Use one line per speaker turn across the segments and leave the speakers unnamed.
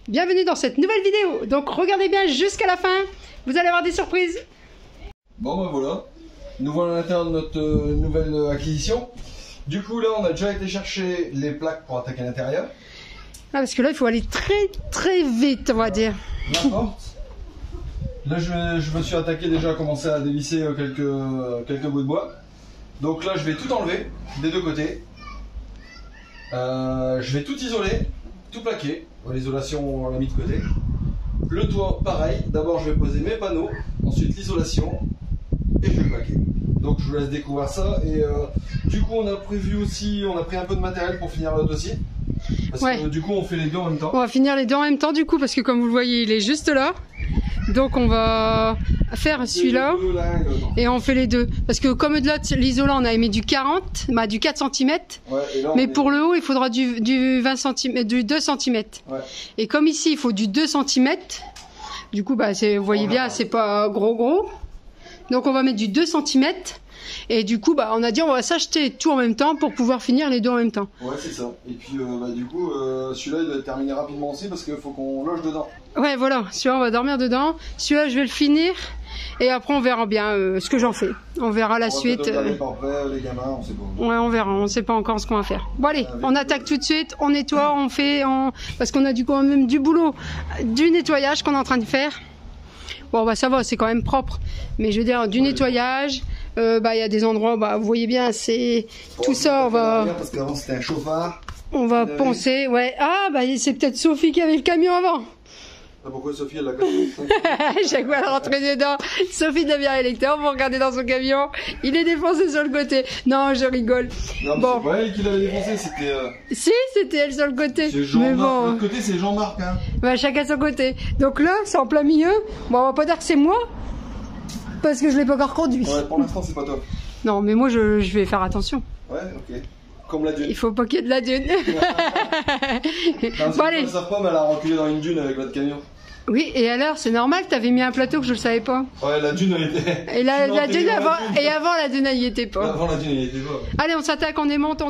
bienvenue dans cette nouvelle vidéo. Donc regardez bien jusqu'à la fin, vous allez avoir des surprises.
Bon ben voilà, nous voilà à l'intérieur de notre nouvelle acquisition. Du coup là on a déjà été chercher les plaques pour attaquer l'intérieur.
Ah, parce que là il faut aller très vite, on va dire.
La porte. Là je me suis attaqué déjà à commencer à dévisser quelques bouts de bois. Donc là je vais tout enlever des deux côtés. Je vais tout isoler, tout plaquer. L'isolation on l'a mis de côté. Le toit pareil, d'abord je vais poser mes panneaux, ensuite l'isolation et je vais plaquer. Donc je vous laisse découvrir ça et du coup on a prévu aussi, on a pris un peu de matériel pour finir le dossier. Parce que du coup on fait les deux en même temps.
On va finir les deux en même temps du coup parce que comme vous le voyez il est juste là. Donc on va faire celui-là et on fait les deux. Parce que comme de l'autre, l'isolant on avait mis du 40, bah, du 4 cm. Ouais, mais pour le haut il faudra du 20 cm, du 2 cm. Ouais. Et comme ici il faut du 2 cm, du coup bah, vous voyez bien c'est pas gros. Donc on va mettre du 2 cm. Et du coup, bah, on a dit on va s'acheter tout en même temps pour pouvoir finir les deux en même temps.
Ouais, c'est ça. Et puis, bah, du coup, celui-là, il doit être terminé rapidement aussi parce qu'il faut qu'on loge dedans. Ouais,
voilà. Celui-là, on va dormir dedans. Celui-là, je vais le finir. Et après, on verra bien ce que j'en fais. On verra la suite.
Les gamins, on sait pas.
Ouais, on verra. On sait pas encore ce qu'on va faire. Bon, allez, on attaque tout de suite. On nettoie, on fait. Parce qu'on a quand même du boulot, du nettoyage qu'on est en train de faire. Bon, bah, ça va, c'est quand même propre. Mais je veux dire, du nettoyage. Bah, il y a des endroits, bah, vous voyez bien, c'est tout ça, on va.
Parce qu'avant c'était un chauffard.
On va poncer, ouais. Ah, bah, c'est peut-être Sophie qui avait le camion avant.
Ah, pourquoi Sophie elle l'a connu?
Chaque fois elle rentrait dedans. Sophie devient électeur, vous regardez dans son camion, il est défoncé sur le côté. Non, je rigole.
Non, bon. C'est pas elle qui l'avait défoncé, c'était.
Si, c'était elle sur le côté.
C'est Jean-Marc. Bon. L'autre côté, c'est Jean-Marc, hein.
Bah, chacun son côté. Donc là, c'est en plein milieu. Bon, on va pas dire que c'est moi. Parce que je l'ai pas encore conduit.
Ouais, pour l'instant c'est pas top.
Non, mais moi je vais faire attention.
Ouais, ok. Comme la dune.
Il faut pas qu'il y ait de la dune.
Bon, allez. Ça pas, mais elle a reculé dans une dune avec votre camion.
Oui, et alors, c'est normal que t'avais mis un plateau que je le savais pas.
Ouais, la dune elle était.
Et la dune avant, et avant la dune elle y était pas.
Avant la dune elle y était pas.
Allez, on s'attaque, on démonte.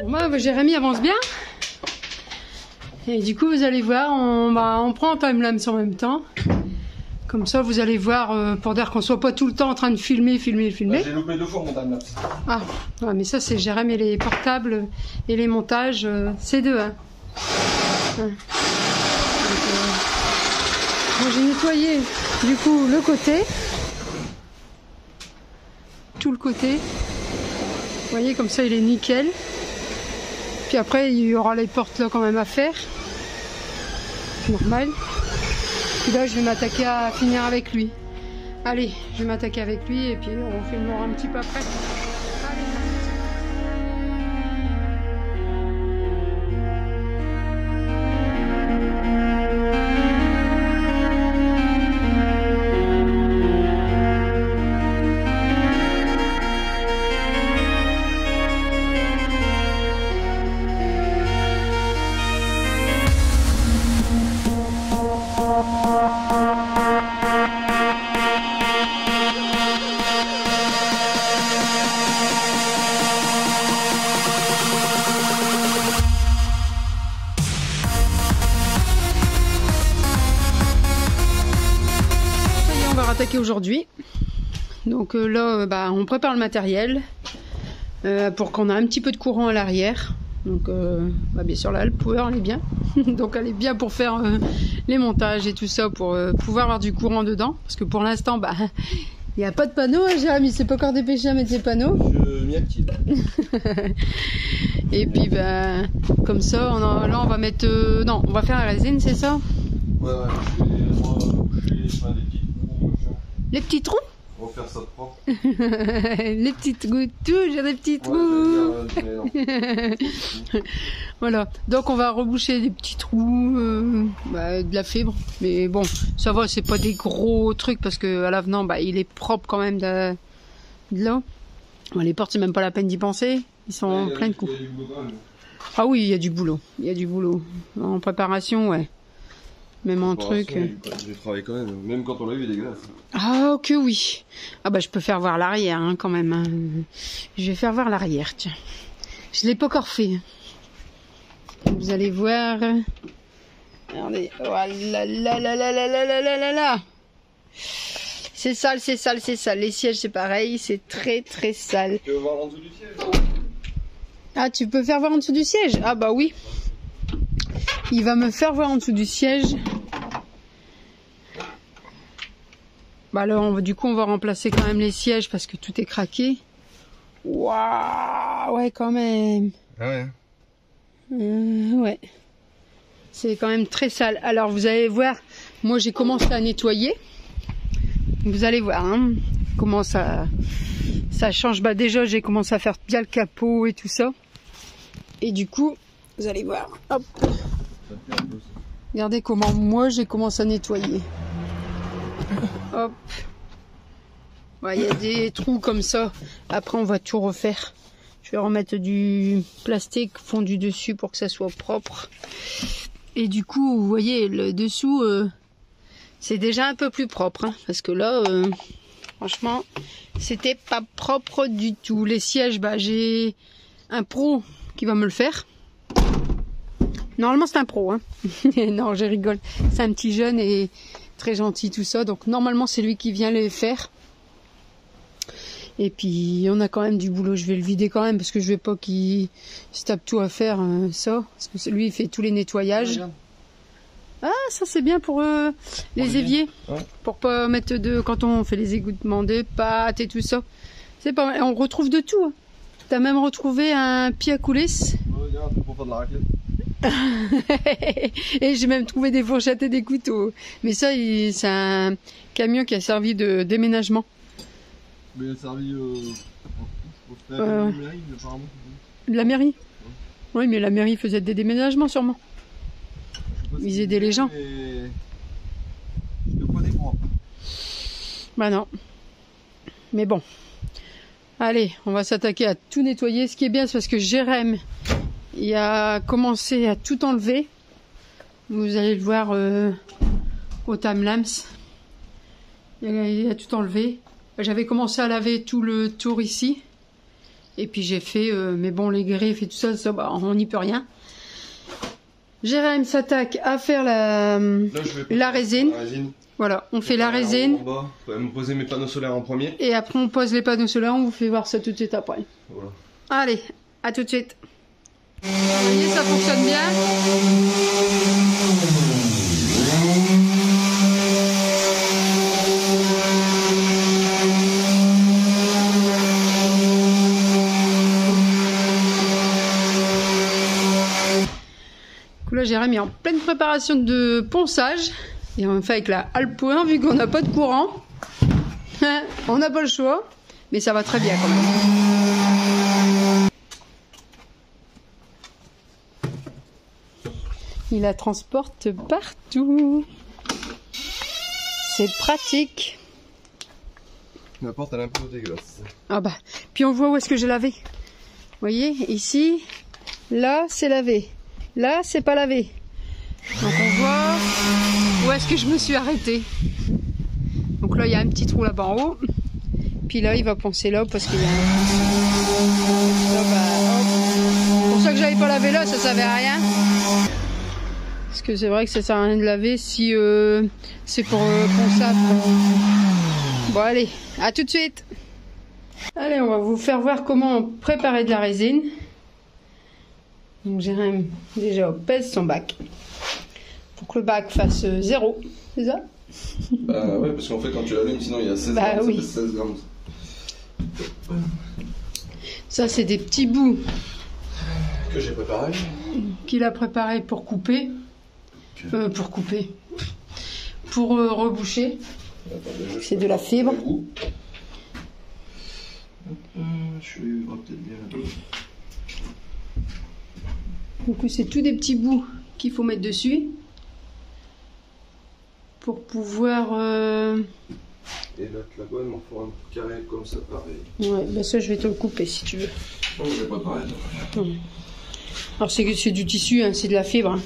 Bon bah, Jérémy avance bien. Et du coup, vous allez voir, on prend un timelapse en même temps. Comme ça, vous allez voir, pour dire qu'on soit pas tout le temps en train de filmer.
Bah, j'ai loupé 2 fois mon timelapse.
Ah, ouais, mais ça, c'est Jérémy et les portables et les montages, c'est deux. Hein. Ouais. Donc, moi, j'ai nettoyé, du coup, le côté. Tout le côté. Vous voyez, comme ça, il est nickel. Puis après, il y aura les portes là quand même à faire. Normal. Puis là, je vais m'attaquer à finir avec lui. Allez, je vais m'attaquer avec lui et puis on filmera un petit peu après. Attaquer aujourd'hui. Donc là, on prépare le matériel pour qu'on ait un petit peu de courant à l'arrière. Donc bien sûr là, le power elle est bien. Donc elle est bien pour faire les montages et tout ça, pour pouvoir avoir du courant dedans. Parce que pour l'instant, il n'y a pas de panneau. Hein, Jérémy, c'est pas encore dépêché à mettre des panneaux.
Je m'y active.
Et puis comme ça, là on va mettre... non, on va faire la résine, c'est ça?
Ouais, je vais des petits trous.
Les petits trous?
On va faire ça propre.
Les petites gouttes, toujours des petits trous. Voilà, donc on va reboucher des petits trous, de la fibre. Mais bon, ça va, c'est pas des gros trucs parce que à l'avenant, il est propre quand même de là. Bon, les portes, c'est même pas la peine d'y penser. Ils sont pleins de coups. Ah oui, il y a du boulot. Il y a du boulot. En préparation, ouais. Même en truc.
J'ai travaillé quand même quand on l'a eu, il est dégueulasse.
Ah, que oui. Ah je peux faire voir l'arrière quand même. Hein. Je vais faire voir l'arrière, tiens. Je l'ai pas encore fait. Vous allez voir. Regardez. Oh là là là là là là là là là. C'est sale, c'est sale, c'est sale. Les sièges, c'est pareil, c'est très très sale.
Tu veux voir en dessous du siège?
Ah, tu peux faire voir en dessous du siège? Ah oui. Il va me faire voir en dessous du siège. Là, du coup, on va remplacer quand même les sièges parce que tout est craqué. Waouh, ouais, quand même.
Ah ouais.
Ouais. C'est quand même très sale. Alors, vous allez voir, moi, j'ai commencé à nettoyer. Vous allez voir comment ça change. Déjà, j'ai commencé à faire bien le capot et tout ça. Et du coup, vous allez voir. Hop. Regardez comment moi j'ai commencé à nettoyer. Hop. Il y a des trous comme ça. Après on va tout refaire. Je vais remettre du plastique fondu dessus pour que ça soit propre. Et du coup, vous voyez, le dessous, c'est déjà un peu plus propre. Parce que là, franchement, c'était pas propre du tout. Les sièges, j'ai un pro qui va me le faire. Normalement c'est un pro, non, je rigole. C'est un petit jeune et très gentil tout ça. Donc normalement c'est lui qui vient les faire. Et puis on a quand même du boulot. Je vais le vider quand même parce que je vais pas qu'il se tape tout à faire ça. Parce que lui il fait tous les nettoyages. Ah, ça c'est bien pour les éviers. Ouais. Pour pas mettre quand on fait les égouttements des pâtes et tout ça. C'est pas mal. On retrouve de tout. T'as même retrouvé un pied à coulisses.
Regarde, pour faire de la raclette.
Et j'ai même trouvé des fourchettes et des couteaux. Mais ça, c'est un camion qui a servi de déménagement.
Mais il a servi de la mairie, apparemment.
De la mairie? Oui, mais la mairie faisait des déménagements sûrement. Ils aidaient les gens.
Je te connais pour
non. Mais bon. Allez, on va s'attaquer à tout nettoyer. Ce qui est bien, c'est parce que Jérémy, il a commencé à tout enlever. Vous allez le voir au timelapse. Il a tout enlevé. J'avais commencé à laver tout le tour ici. Et puis j'ai fait, mais bon, les griffes et tout ça, bah, on n'y peut rien. Jérém s'attaque à faire la résine. Voilà, on fait la résine.
On va me poser mes panneaux solaires en premier.
Et après on pose les panneaux solaires, on vous fait voir ça tout de suite après.
Voilà.
Allez, à tout de suite. Vous voyez, ça fonctionne bien. Là, Jérém est en pleine préparation de ponçage. Et on fait avec la Alpo 1 vu qu'on n'a pas de courant. On n'a pas le choix. Mais ça va très bien quand même. Il la transporte partout. C'est pratique.
La porte elle est un peu dégueulasse.
Ah bah. Puis on voit où est-ce que j'ai lavé. Vous voyez, ici, là, c'est lavé. Là, c'est pas lavé. Donc on voit où est-ce que je me suis arrêtée. Donc là, il y a un petit trou là-bas en haut. Puis là, il va poncer là parce qu'il y a un... Là, bah, hop. C'est pour ça que j'avais pas lavé là, ça servait à rien. Parce que c'est vrai que ça sert à rien de laver si c'est pour ponçable. Bon, allez, à tout de suite. Allez, on va vous faire voir comment préparer de la résine. Donc Jérém déjà pèse son bac pour que le bac fasse 0, c'est ça?
Bah ouais, parce qu'en fait quand tu l'allumes sinon il y a 16
bah,
grammes,
oui.
Ça fait 16 grammes.
Ça c'est des petits bouts
que j'ai préparé.
Qu'il a préparé pour couper. Pour reboucher. C'est de la fibre.
Je vais peut-être bien là-bas.
Du coup, c'est tous des petits bouts qu'il faut mettre dessus pour pouvoir.
Et là, là-bas, il m'en faut un carré comme ça, pareil.
Ouais, bah ça, je vais te le couper si tu veux.
Non, je vais pas pareil.
Alors, c'est du tissu, hein, c'est de la fibre. Hein.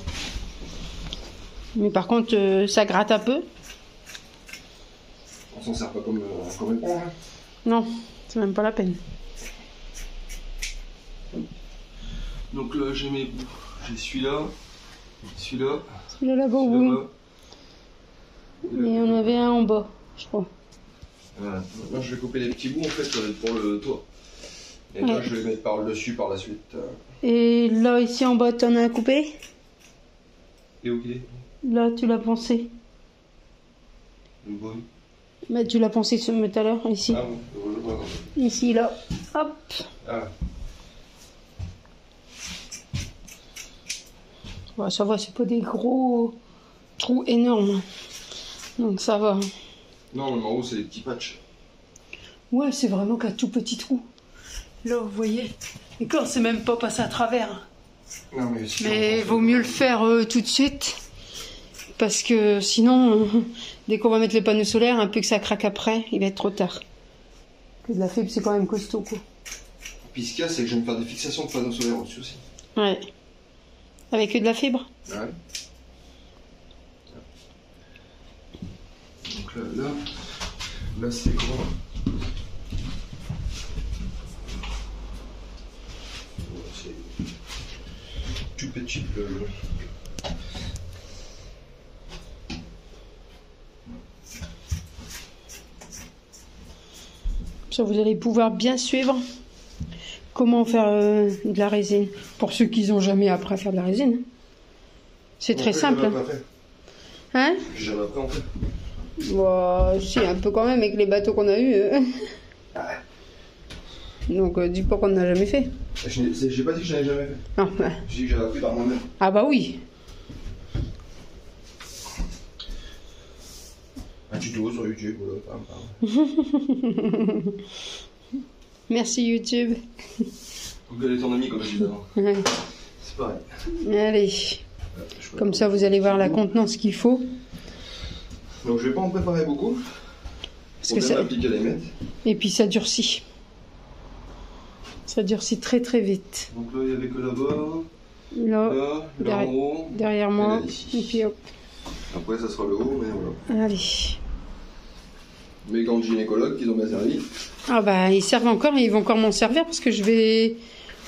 Mais par contre, ça gratte un peu.
On s'en sert pas comme éponge. Hein.
Non, c'est même pas la peine.
Donc là j'ai mes bouts, j'ai celui-là,
Celui-là là-bas au bout. Et on avait un en bas, je crois.
Voilà. Maintenant je vais couper les petits bouts en fait pour le toit. Et là je vais les mettre par le dessus par la suite.
Et là ici en bas t'en as un coupé?
Et ok.
Là tu l'as poncé.
Bon.
Mais tu l'as poncé tout à l'heure, ici.
Ah bon,
ici, là. Hop.
Ah.
Ouais, ça va, c'est pas des gros trous énormes. Donc ça va.
Non, mais en haut, c'est des petits patchs.
Ouais, c'est vraiment qu'un tout petit trou. Là, vous voyez. Et quand c'est même pas passé à travers.
Non,
mais vaut mieux le faire tout de suite. Parce que sinon, dès qu'on va mettre les panneaux solaires, un peu que ça craque après, il va être trop tard. Que de la fibre, c'est quand même costaud, quoi.
Puis ce qu'il y a, c'est que je vais me faire des fixations de panneaux solaires au-dessus aussi.
Ouais. Avec de la fibre?
Ouais. Donc là c'est grand. C'est tout petit le...
Ça, vous allez pouvoir bien suivre comment faire de la résine. Pour ceux qui n'ont jamais appris à faire de la résine. C'est très simple. Hein?
J'ai jamais appris en fait.
Bon, si, un peu quand même avec les bateaux qu'on a eus. Donc, dis pas qu'on n'a jamais fait.
J'ai pas dit que j'en avais jamais fait.
Non.
J'ai dit que j'avais appris par moi-même.
Ah bah oui.
Un tuto sur YouTube, voilà.
Merci YouTube.
Google est ton ami comme je disais avant.
Ouais.
C'est pareil.
Allez. Comme ça, vous allez voir la contenance qu'il faut.
Donc je vais pas en préparer beaucoup.
Parce que ça...
appliquer les mètres.
Et puis ça durcit. Ça durcit très très vite.
Donc là, il n'y avait que là-bas.
Là
en haut.
Derrière moi. Et puis hop.
Après, ça sera le haut, mais voilà.
Allez.
mes gants de gynécologue qu'ils ont bien servi.
Ah bah ils servent encore et ils vont encore m'en servir parce que je vais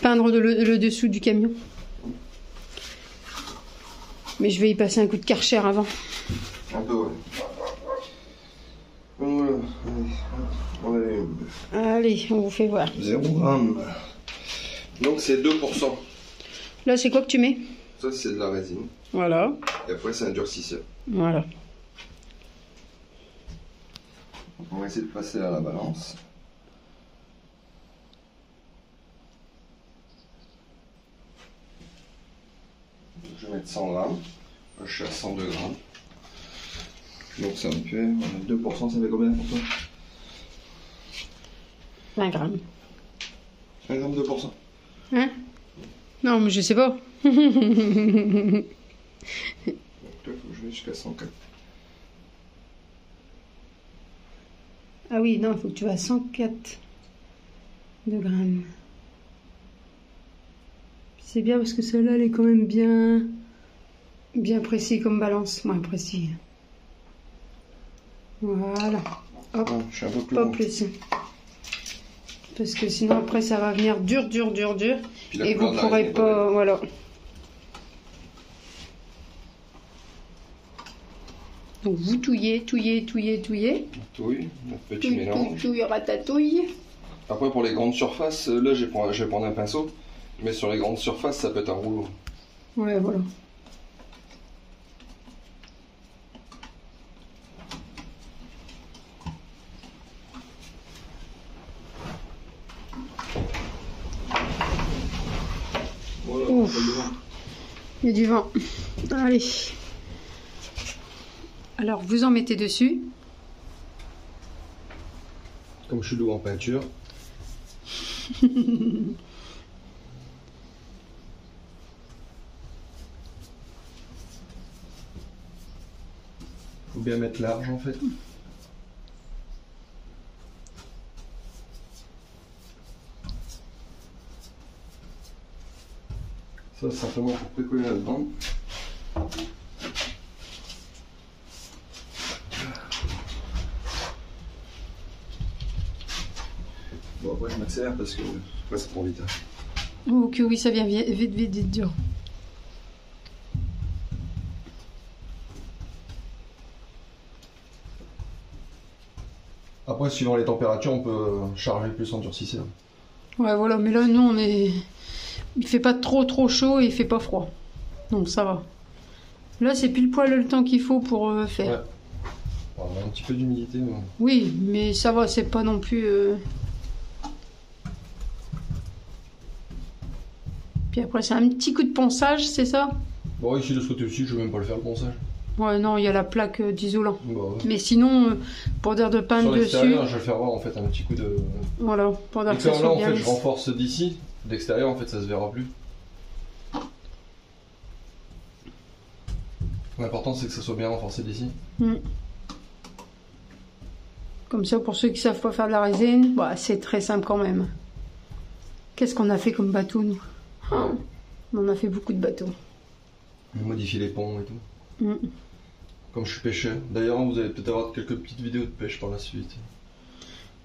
peindre le dessous du camion. Mais je vais y passer un coup de Karcher avant.
Un peu, ouais. Voilà.
Allez, on vous fait voir.
0 g. Donc c'est 2%.
Là, c'est quoi que tu mets?
Ça, c'est de la résine.
Voilà.
Et après, c'est un durcisseur.
Voilà.
On va essayer de passer à la balance. Je vais mettre 100 grammes. Je suis à 102 grammes. Donc ça me fait 2%, ça fait combien pour toi?
20 grammes.
1 gramme 2%.
Hein? Non, mais je sais pas.
Donc là, faut que je vais jusqu'à 104.
Ah oui, non, il faut que tu vas à 104 de grammes. C'est bien parce que celle-là, elle est quand même bien précis comme balance. Moins précis. Voilà. Hop,
Ah, je suis un peu plus
pas
long.
plus. Parce que sinon après ça va venir dur.
Puis la
Et
couleur
vous
de la
pourrez
résine est
pas...
belle.
Voilà. Donc vous touillez.
Touille, notre petit mélange.
Touille, ratatouille.
Après, pour les grandes surfaces, là, je vais prendre un pinceau. Mais sur les grandes surfaces, ça peut être un rouleau.
Ouais, voilà.
Voilà,
Ouf. Il y a du vent. Allez. Alors, vous en mettez dessus.
Comme je suis doux en peinture. Faut bien mettre large en fait. Ça simplement pour précoller là-dedans. Bon après je m'accélère parce que après c'est trop vite.
Oh que oui, ça vient vite dur.
Après suivant les températures on peut charger plus en durcisseur.
Ouais, voilà, mais là, nous, on est... Il fait pas trop chaud et il fait pas froid. Donc, ça va. Là, c'est pile poil le temps qu'il faut pour faire.
Ouais. On a un petit peu d'humidité. Mais...
Oui, mais ça va, c'est pas non plus... Puis après, c'est un petit coup de ponçage, c'est ça?
Bon, ici de ce côté-ci, je vais même pas le faire le ponçage.
Ouais, non, il y a la plaque d'isolant.
Bah, ouais.
Mais sinon, pour dire de peindre
Sur
dessus...
l'extérieur, je vais faire voir en fait un petit coup de.
Voilà, pour dire
Et
que ça
comme là,
soit
en
bien
fait, je
lisse.
renforce d'ici. D'extérieur, en fait, ça se verra plus. L'important, c'est que ça soit bien renforcé d'ici.
Comme ça, pour ceux qui savent pas faire de la résine, bah, c'est très simple quand même. Qu'est-ce qu'on a fait comme bateau, nous? On a fait beaucoup de bateaux.
Modifier les ponts et tout.
Mm.
Comme je suis pêcheur. D'ailleurs, vous allez peut-être avoir quelques petites vidéos de pêche par la suite.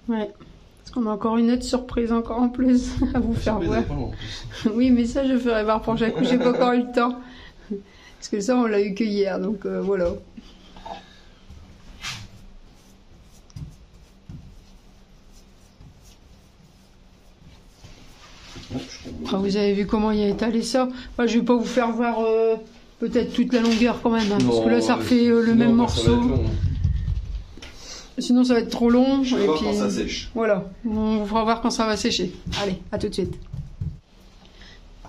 Ouais. Parce qu'on a encore une autre surprise encore en plus à vous faire
Surprise,
voir.
elle est pas loin, en plus.
Oui, mais ça, je ferai voir pour chaque coup. J'ai pas encore eu le temps. Parce que ça, on l'a eu que hier, donc voilà. Ah, vous avez vu comment il a étalé ça? Enfin, je vais pas vous faire voir peut-être toute la longueur quand même, hein, parce que là, ça refait le
sinon,
même
après, ça va être
morceau.
long.
Sinon, ça va être trop long.
Je vais
et
voir
puis,
quand ça sèche.
Voilà, on vous fera voir quand ça va sécher. Allez, à tout de suite.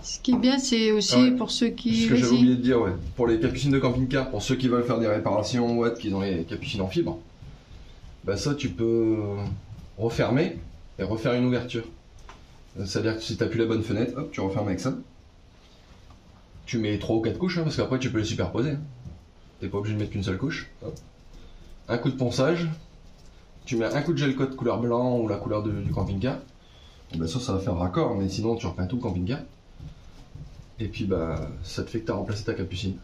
Ce qui est bien, c'est aussi
Ah ouais.
pour ceux qui...
Ce que j'avais
Vas-y.
oublié de dire, ouais. Pour les capucines de camping-car, pour ceux qui veulent faire des réparations ou autres, qui ont les capucines en fibre, bah ça, tu peux refermer et refaire une ouverture. C'est-à-dire que si tu n'as plus la bonne fenêtre, hop, tu refermes avec ça. Tu mets 3 ou 4 couches, hein, parce qu'après tu peux les superposer. Hein. T'es pas obligé de mettre qu'une seule couche. Hop. Un coup de ponçage. Tu mets un coup de gel coat couleur blanc ou la couleur du camping-car. Bah ça va faire raccord, mais sinon tu repeins tout le camping-car. Et puis bah ça te fait que tu as remplacé ta capucine.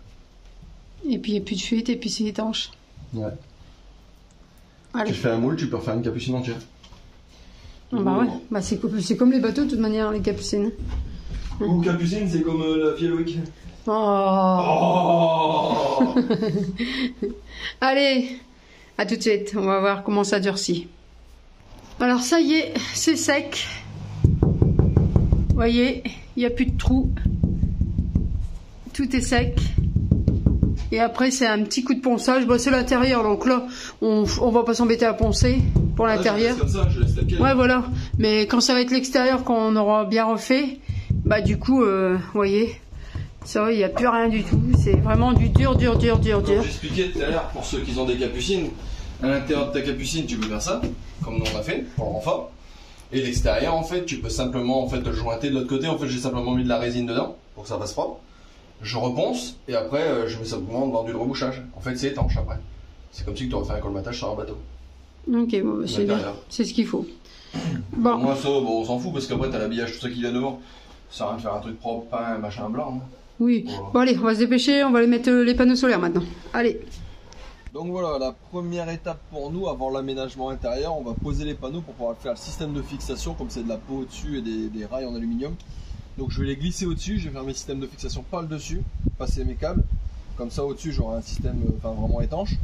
Et puis il n'y a plus de fuite et puis c'est étanche.
Ouais.
Allez.
Tu fais un moule, tu peux refaire une capucine entière.
Bah ouais, bah c'est comme les bateaux de toute manière, les capucines.
Ou capucine, c'est comme la Fielwick.
Oh. Allez, à tout de suite, on va voir comment ça durcit. Alors ça y est, c'est sec. Vous voyez, il n'y a plus de trous. Tout est sec. Et après c'est un petit coup de ponçage. Bon, c'est l'intérieur, donc là on va pas s'embêter à poncer pour l'intérieur.
Comme ça, je laisse tel quel.
Ouais, voilà. Mais quand ça va être l'extérieur, quand on aura bien refait, bah du coup, vous voyez, ça, il n'y a plus rien du tout. C'est vraiment du dur.
Comme j'expliquais tout à l'heure, pour ceux qui ont des capucines, à l'intérieur de ta capucine, tu peux faire ça, comme nous on a fait, pour le renfort. Et l'extérieur, en fait, tu peux simplement en fait le jointer de l'autre côté. En fait, j'ai simplement mis de la résine dedans pour que ça passe propre. Je reponce et après, je mets simplement dans du rebouchage. En fait, c'est étanche après. C'est comme si tu aurais fait un colmatage sur un bateau.
Ok, bon, c'est bien. C'est ce qu'il faut. Bon.
Moi, ça, bon, on s'en fout parce qu'après, t'as l'habillage, tout ça qui vient devant. Ça sert à rien de faire un truc propre, pas un machin blanc. Hein.
Oui. Voilà. Bon, allez, on va se dépêcher. On va aller mettre les panneaux solaires maintenant. Allez.
Donc voilà, la première étape pour nous, avant l'aménagement intérieur, on va poser les panneaux pour pouvoir faire le système de fixation, comme c'est de la peau au-dessus et des rails en aluminium. Donc je vais les glisser au-dessus, je vais faire mes systèmes de fixation par le dessus, passer mes câbles. Comme ça au-dessus j'aurai un système vraiment étanche.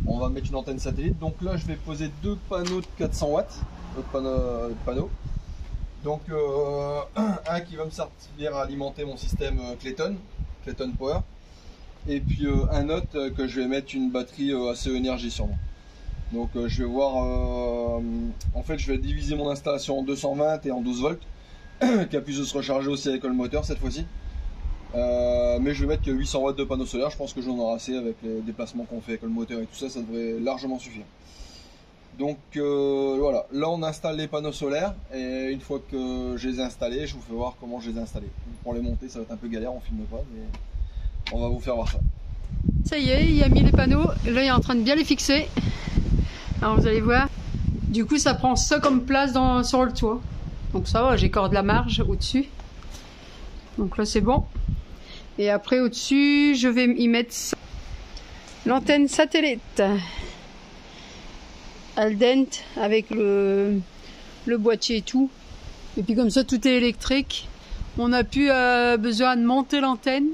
On va mettre une antenne satellite. Donc là je vais poser deux panneaux de 400 watts. Panneaux. Donc un qui va me servir à alimenter mon système Clayton Power. Et puis un autre que je vais mettre une batterie ACE Énergie sûrement. Donc je vais voir, en fait je vais diviser mon installation en 220 et en 12 volts. Qu'elle puisse se recharger aussi avec le moteur cette fois-ci. Mais je vais mettre que 800 watts de panneaux solaires, je pense que j'en aurai assez avec les déplacements qu'on fait avec le moteur et tout ça, ça devrait largement suffire. Donc voilà, là on installe les panneaux solaires et une fois que je les ai installés, je vous fais voir comment je les ai installés. Pour les monter ça va être un peu galère, on filme pas, mais on va vous faire voir ça.
Ça y est, il a mis les panneaux, là il est en train de bien les fixer. Alors vous allez voir, du coup ça prend ça comme place sur le toit. Donc ça va, j'ai encore de la marge au-dessus. Donc là c'est bon. Et après au-dessus, je vais y mettre l'antenne satellite. Aldent avec le boîtier et tout. Et puis comme ça tout est électrique. On n'a plus besoin de monter l'antenne.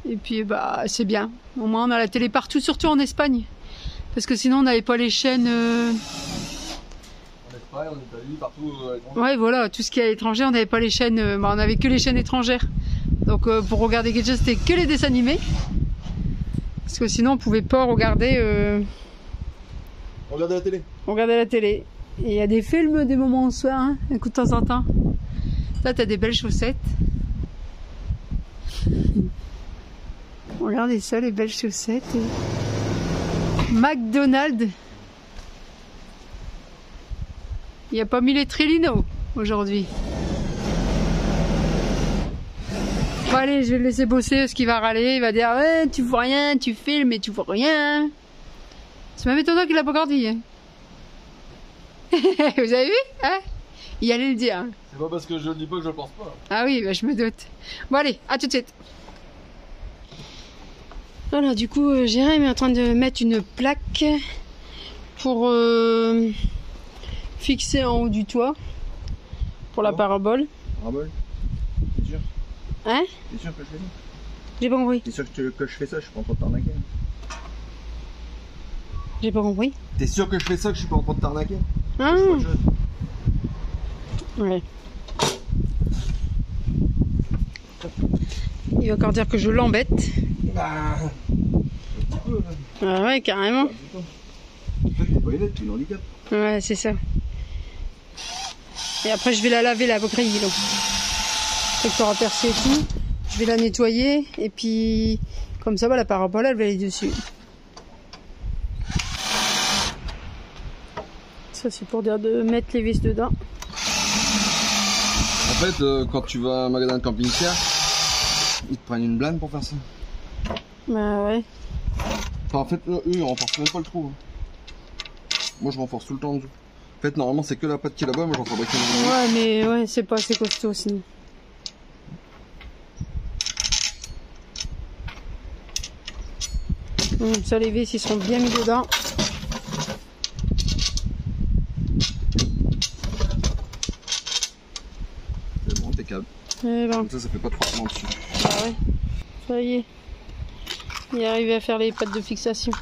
Et puis bah c'est bien. Au moins on a la télé partout, surtout en Espagne. Parce que sinon on n'avait pas les chaînes...
Ouais, en Italie, partout.
Ouais, voilà, tout ce qui est à l'étranger, on n'avait pas les chaînes, on avait que les chaînes étrangères. Donc pour regarder quelque chose, c'était que les dessins animés. Parce que sinon, on pouvait pas regarder.
Regardez la télé.
Regarder la télé. Et il y a des films des moments au soir, hein, un coup de temps en temps. Là, t'as des belles chaussettes. Regardez ça, les belles chaussettes. McDonald's. Il n'y a pas mis les Trillino aujourd'hui. Bon allez, je vais le laisser bosser parce qu'il va râler. Il va dire ouais, tu vois rien, tu filmes mais tu vois rien. C'est même étonnant qu'il l'a pas encore dit. Hein. Vous avez vu hein? Il allait le dire.
C'est pas parce que je le dis pas que je le pense pas.
Ah oui, bah, je me doute. Bon allez, à tout de suite. Voilà, du coup, Jérémy est en train de mettre une plaque pour... fixé en haut du toit pour la parabole.
Parabole? T'es sûr?
Hein?
T'es sûr que je fais ça?
J'ai pas compris.
T'es sûr que je fais ça? Je suis pas en train de t'arnaquer.
J'ai pas compris.
T'es sûr que je fais ça? Que je suis pas en train de t'arnaquer?
Ah. Ouais. Il va encore dire que je l'embête.
Bah... Un peu,
ah ouais, carrément.
En fait, t'es pas honnête, tu es handicap.
Ouais, c'est ça. Et après, je vais la laver, la grille. Donc, elle sera percée et tout. Je vais la nettoyer. Et puis, comme ça, bah, la parabole, elle va aller dessus. Ça, c'est pour dire de mettre les vis dedans.
En fait, quand tu vas à un magasin de camping-car, ils te prennent une blinde pour faire ça.
Bah ouais.
Enfin, en fait, eux, ils renforcent même pas le trou. Hein. Moi je renforce tout le temps en dessous. En fait normalement c'est que la patte qui est là-bas, moi j'en fabrique une.
Ouais mais ouais c'est pas assez costaud sinon. Donc ça, les vis, ils seront bien mis dedans.
C'est bon, impeccable.
Et ben,
Comme ça fait pas de frottement dessus.
bah ouais. Ça y est. Il est arrivé à faire les pattes de fixation.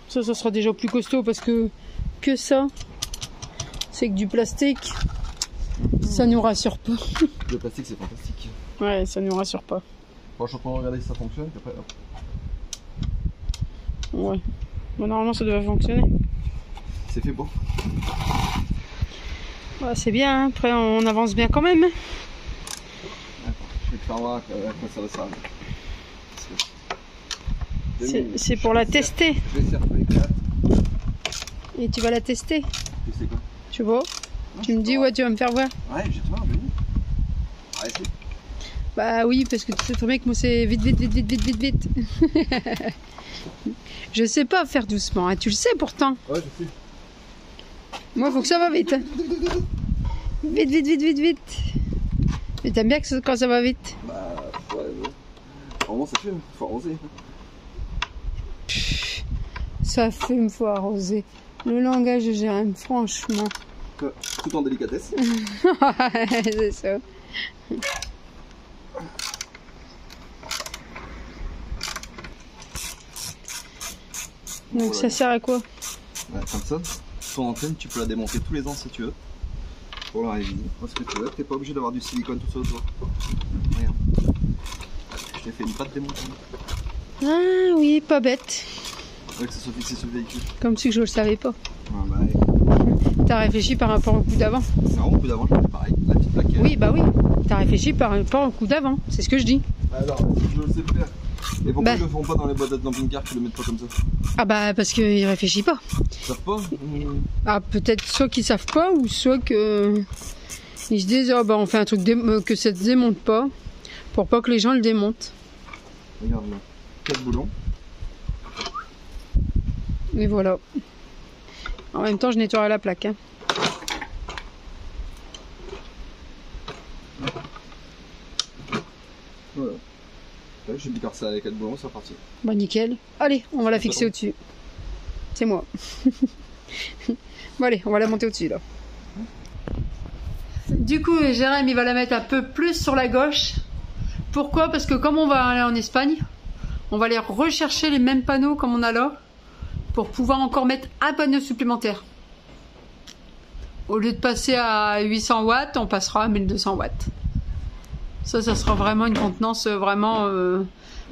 Ça sera déjà plus costaud parce que ça, c'est que du plastique. Ça nous rassure pas.
Le plastique, c'est fantastique.
Ouais, ça nous rassure pas.
Bon, je suis en train de regarder si ça fonctionne. Puis après, hop.
Ouais. Bon, normalement, ça devrait fonctionner.
C'est fait pour.
Ouais, c'est bien, hein. Après, on avance bien quand même.
Attends, je vais te faire voir à quoi ça va servir.
C'est pour la tester.
Je vais faire tous les 4.
Et tu vas la tester.
Tu sais quoi?
Tu vois? Tu me dis, ouais, tu vas me faire voir.
Ouais, je vais te voir, Denis. Arrêtez.
Bah oui, parce que tu sais très bien que moi, c'est vite, vite, vite, vite, vite, vite, vite. Je sais pas faire doucement, hein. Tu le sais pourtant.
Ouais, je sais.
Moi, faut que ça va vite. Hein. Vite, vite, vite, vite, vite. Mais t'aimes bien que quand ça va vite?
Bah, ouais. Vraiment, ça fume. Faut arroser.
Ça fume, faut arroser. Le langage de Jérém, franchement.
Tout en délicatesse.
C'est ça. Donc ça sert à quoi?
Ouais, comme ça, ton antenne, tu peux la démonter tous les ans si tu veux. Pour la réviser. Parce que tu veux, t'es pas obligé d'avoir du silicone tout ça autour. Regarde. Je t'ai fait une pâte démontable.
Ah oui, pas bête.
Ouais, que ça soit fixé sur le véhicule.
Comme si je le savais pas.
Ouais, bah, ouais.
T'as réfléchi par rapport au coup d'avant.
C'est vraiment le coup d'avant, je fais pareil. La petite plaquette.
Oui, bah oui. T'as réfléchi par rapport au coup d'avant. C'est ce que je dis.
Alors, je le sais faire. Et pourquoi
Bah.
ils le font pas dans les boîtes de camping-car, qu'ils le mettent pas comme ça?
Ah bah parce qu'ils réfléchissent pas.
Ils savent pas?
Ah peut-être soit qu'ils savent pas ou soit que ils se disent oh bah on fait un truc que ça se démonte pas pour pas que les gens le démontent.
Regarde là. 4 boulons.
Et voilà. En même temps je nettoierai la plaque. Hein.
Voilà. Ouais, j'ai bicarcé avec 4 boulons, c'est parti.
Bah nickel. Allez, on va la fixer au-dessus. C'est moi. Bon allez, on va la monter au-dessus là. Du coup, Jérém, il va la mettre un peu plus sur la gauche. Pourquoi? Parce que comme on va aller en Espagne, on va aller rechercher les mêmes panneaux comme on a là, pour pouvoir encore mettre un panneau supplémentaire. Au lieu de passer à 800 watts, on passera à 1200 watts. Ça sera vraiment une contenance vraiment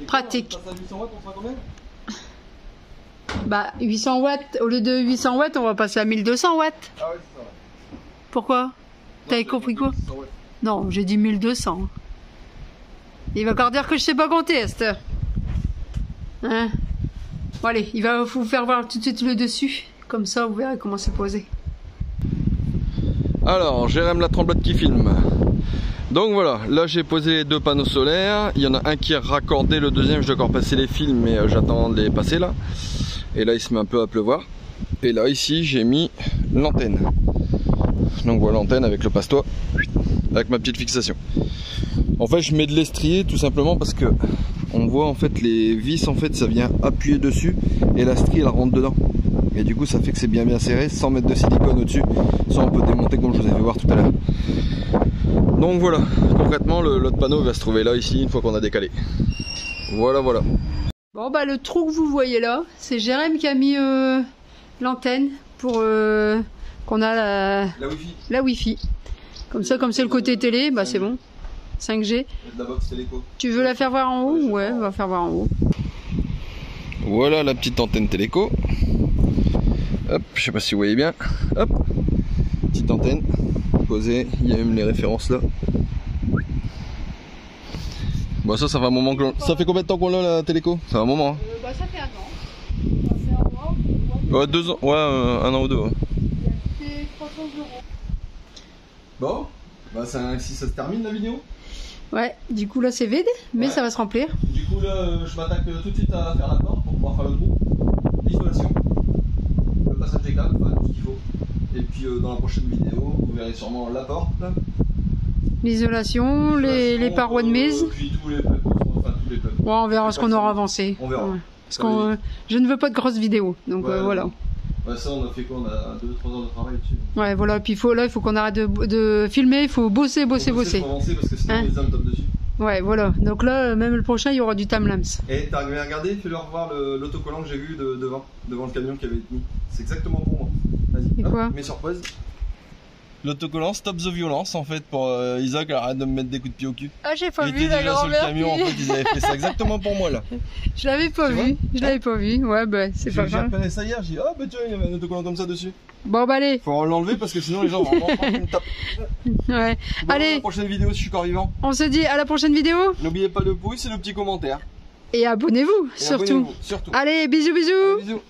pratique.
Quand on passe à 800 watts, on sera combien?
Bah 800 watts, au lieu de 800 watts, on va passer à 1200 watts.
Ah ouais, c'est ça. Ouais.
Pourquoi? T'avais compris quoi?
800 watts.
Non, j'ai dit 1200. Il va encore dire que je sais pas compter à cette heure. Hein? Bon allez, il va vous faire voir tout de suite le dessus. Comme ça, vous verrez comment c'est posé.
Alors, Jérém la tremblote qui filme. Donc voilà, là j'ai posé les 2 panneaux solaires. Il y en a un qui est raccordé, le deuxième je dois encore passer les fils, mais j'attends de les passer là. Et là il se met un peu à pleuvoir. Et là ici j'ai mis l'antenne. Donc voilà l'antenne avec le passe-toit, avec ma petite fixation. En fait je mets de l'estrier tout simplement parce que on voit en fait les vis, en fait ça vient appuyer dessus et la strie elle rentre dedans. Et du coup ça fait que c'est bien serré sans mettre de silicone au-dessus. Ça on peut démonter comme je vous avais fait voir tout à l'heure. Donc voilà, concrètement l'autre panneau va se trouver là ici une fois qu'on a décalé. Voilà voilà.
Bon bah le trou que vous voyez là, c'est Jérém qui a mis l'antenne pour qu'on a la Wi-Fi. Comme ça, comme c'est le côté télé, bah c'est bon. 5G.
La box téléco.
Tu veux la faire voir en haut? Ouais, on va faire voir en haut.
Voilà la petite antenne téléco. Hop, je sais pas si vous voyez bien. Hop, petite antenne posée. Il y a même les références là. Bon ça fait un moment que ça fait combien de temps qu'on l'a la téléco? Ça fait un moment. Hein.
Bah ça fait un an. Ça fait un mois.
Ouais 2 ans. Ouais 1 an ou 2. Ouais.
C'est 300 €.
Bon, bah si ça se termine la vidéo.
Ouais, du coup là c'est vide, mais
Ouais.
ça va se remplir.
Du coup là je m'attaque tout de suite à faire la porte pour pouvoir faire le trou, l'isolation, le passage des câbles, enfin tout ce qu'il faut. Et puis dans la prochaine vidéo vous verrez sûrement la porte,
L'isolation, les parois de mise.
puis tous les plugs, enfin tous les plugs.
Ouais, on verra ce qu'on aura avancé.
On verra.
Ouais. Parce que je ne veux pas de grosses vidéos, donc
Ouais,
voilà.
Ouais, ça, on a fait quoi? On a 2-3 heures de travail dessus.
Ouais, voilà. Puis il faut qu'on arrête de filmer. Il faut bosser.
Faut avancer parce que sinon
Hein?
les âmes tapent dessus.
Ouais, voilà. Donc là, même le prochain, il y aura du timelapse.
Et t'as regardé, fais-leur voir l'autocollant que j'ai vu devant le camion qui avait été mis. C'est exactement pour moi.
Et
Vas-y,
quoi
mets sur pause. L'autocollant Stop the Violence en fait pour Isaac, arrête de me mettre des coups de pied au cul.
Ah, j'ai pas
Il
vu
était
la
déjà sur le
grand-mère.
camion, en fait, ils avaient fait ça exactement pour moi là.
Je l'avais pas
Tu vois
vu. Je l'avais pas vu. Ouais, bah c'est pas
J'ai
grave.
repéré ça hier, j'ai dit, oh bah tiens, il y avait un autocollant comme ça dessus.
Bon, bah allez.
Faut l'enlever parce que sinon les gens vont vraiment prendre une tape.
Ouais.
Bon,
Allez.
la prochaine vidéo si je suis encore vivant.
On se dit à la prochaine vidéo.
N'oubliez pas le pouce et le petit commentaire.
Et abonnez-vous,
Et
surtout.
abonnez-vous, surtout.
Allez, bisous, bisous.
Allez, bisous.